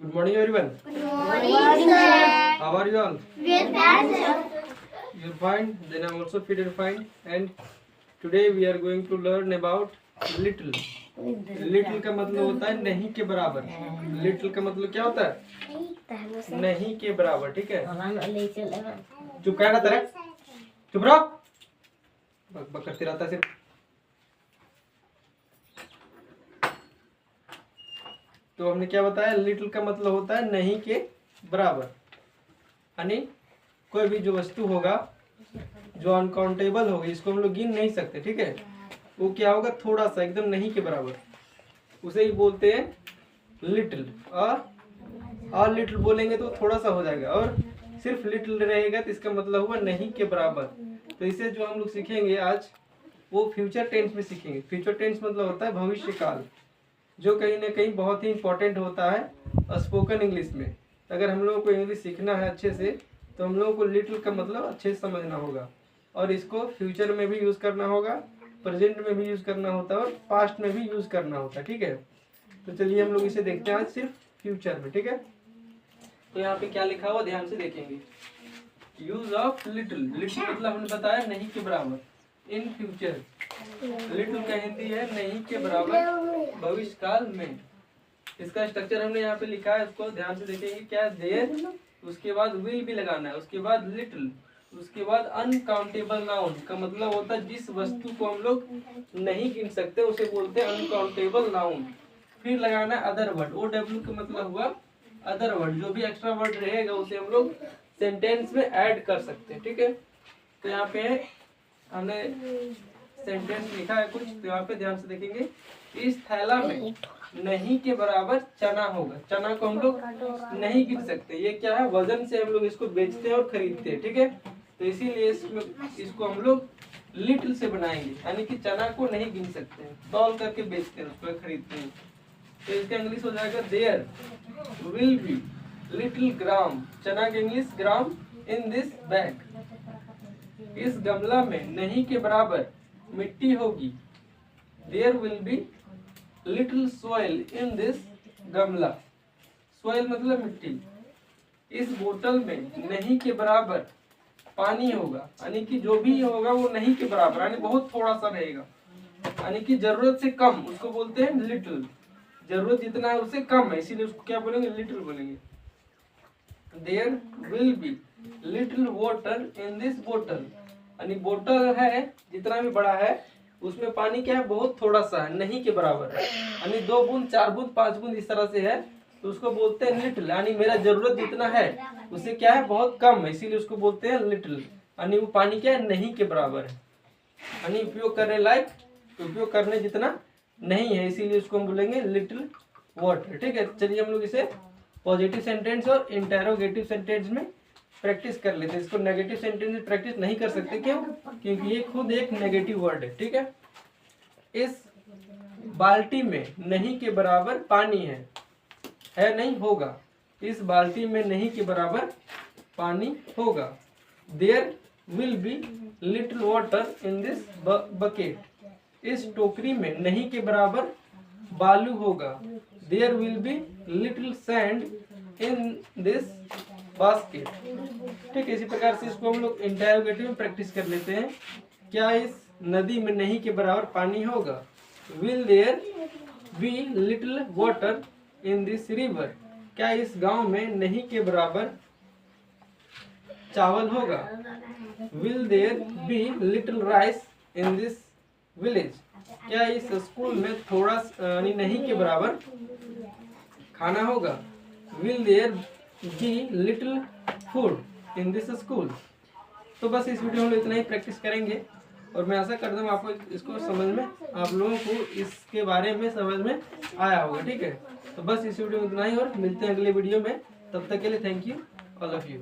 Good morning, everyone. Good morning, sir. How are you all? We are fine, sir. You're fine. Then I'm also pretty fine. And today we are going to learn about little. Little का मतलब होता है नहीं के बराबर. Little का मतलब क्या होता है? नहीं के बराबर. ठीक है? चुप कहना तेरा. चुप रहो. बक करते रहता है सिर्फ. तो हमने क्या बताया, लिटिल का मतलब होता है नहीं के बराबर. यानी कोई भी जो वस्तु होगा जो अनकाउंटेबल होगी, इसको हम लोग गिन नहीं सकते. ठीक है, वो क्या होगा, थोड़ा सा, एकदम नहीं के बराबर, उसे ही बोलते हैं लिटिल. और लिटिल बोलेंगे तो थोड़ा सा हो जाएगा, और सिर्फ लिटिल रहेगा तो इसका मतलब हुआ नहीं के बराबर. तो इसे जो हम लोग सीखेंगे आज, वो फ्यूचर टेंस में सीखेंगे. फ्यूचर टेंस मतलब होता है भविष्य काल, जो कहीं ना कहीं बहुत ही इंपॉर्टेंट होता है स्पोकन इंग्लिश में. अगर हम लोगों को इंग्लिश सीखना है अच्छे से, तो हम लोगों को लिटिल का मतलब अच्छे से समझना होगा, और इसको फ्यूचर में भी यूज़ करना होगा, प्रेजेंट में भी यूज़ करना होता है, और पास्ट में भी यूज़ करना होता है. ठीक है, तो चलिए हम लोग इसे देखते हैं आज सिर्फ फ्यूचर में. ठीक है, तो यहाँ पे क्या लिखा हुआ ध्यान से देखेंगे. Use of little. लिटिल मतलब हमने बताया नहीं के बराबर. इन फ्यूचर, लिटिल का हिंदी है नहीं के बराबर भविष्य काल में. इसका स्ट्रक्चर हमने यहाँ पे लिखा है, उसको ध्यान से देखेंगे. क्या, देयर, उसके बाद विल भी लगाना है, उसके बाद लिटिल, उसके बाद अनकाउंटेबल नाउन का मतलब होता है जिस वस्तु को हम लोग नहीं गिन सकते उसे बोलते हैं अनकाउंटेबल नाउन. फिर लगाना है अदर वर्ड. OW का मतलब हुआ अदर वर्ड. जो भी एक्स्ट्रा वर्ड रहेगा उसे हम लोग सेंटेंस में ऐड कर सकते हैं. ठीक है, तो यहाँ पे हमने सेंटेंस लिखा है कुछ, तो यहाँ पे ध्यान से देखेंगे. इस थैला में नहीं के बराबर चना होगा. चना को हम लोग नहीं गिन सकते. ये क्या है, वजन से हम लोग इसको बेचते हैं और खरीदते हैं. ठीक है, तो इसीलिए इसको हम लोग लिटिल से बनाएंगे, यानी कि चना को नहीं गिन सकते हैं, तौल करके बेचते हैं, उसको खरीदते हैं. तो इसका इंग्लिश हो जाएगा there will be little gram. चना का English gram in this bag. इस गमला में नहीं के बराबर मिट्टी होगी. There will be little soil in this गमला. सोइल मतलब मिट्टी. इस बोतल में नहीं के बराबर पानी होगा, यानी कि जो भी होगा वो नहीं के बराबर, यानी बहुत थोड़ा सा रहेगा, यानी कि जरूरत से कम, उसको बोलते हैं लिटिल. जरूरत जितना है उससे कम है, इसीलिए उसको क्या बोलेंगे, लिटिल बोलेंगे. There will be little water in this बोतल. यानी बोतल है जितना भी बड़ा है, उसमें पानी क्या है, बहुत थोड़ा सा है, नहीं के बराबर है, यानी 2 बूंद 4 बूंद 5 बूंद इस तरह से है, तो उसको बोलते हैं लिटिल. यानी मेरा जरूरत जितना है उससे क्या है, बहुत कम है, इसीलिए उसको बोलते हैं लिटिल. यानी वो पानी क्या है, नहीं के बराबर है, यानी उपयोग करने लायक, उपयोग करने जितना नहीं है, इसीलिए उसको हम बोलेंगे लिटिल वाटर. ठीक है, चलिए हम लोग इसे पॉजिटिव सेंटेंस और इंटेरोगेटिव सेंटेंस में प्रैक्टिस कर लेते हैं. इसको नेगेटिव सेंटेंस में प्रैक्टिस नहीं कर सकते. क्यों? क्योंकि ये खुद एक नेगेटिव वर्ड है. ठीक है, इस बाल्टी में नहीं के बराबर पानी है नहीं, होगा. इस बाल्टी में नहीं के बराबर पानी होगा. There will be little water in this bucket. इस टोकरी में नहीं के बराबर बालू होगा. There will be little sand in this basket. ठीक है, इसी प्रकार से इसको हम लोग इंटेरोगेटिव में प्रैक्टिस कर लेते हैं. क्या इस नदी में नहीं के बराबर पानी होगा. Will there be little water in this river. क्या इस गांव में नहीं के बराबर चावल होगा. Will there be little rice in this village. क्या इस स्कूल में थोड़ा नहीं के बराबर खाना होगा. Will there be little food in this school. तो बस इस वीडियो में इतना ही प्रैक्टिस करेंगे, और मैं आशा करता हूँ आपको इसको समझ में, आप लोगों को इसके बारे में समझ में आया होगा. ठीक है, तो बस इस वीडियो में इतना ही, और मिलते हैं अगले वीडियो में. तब तक के लिए thank you all of you.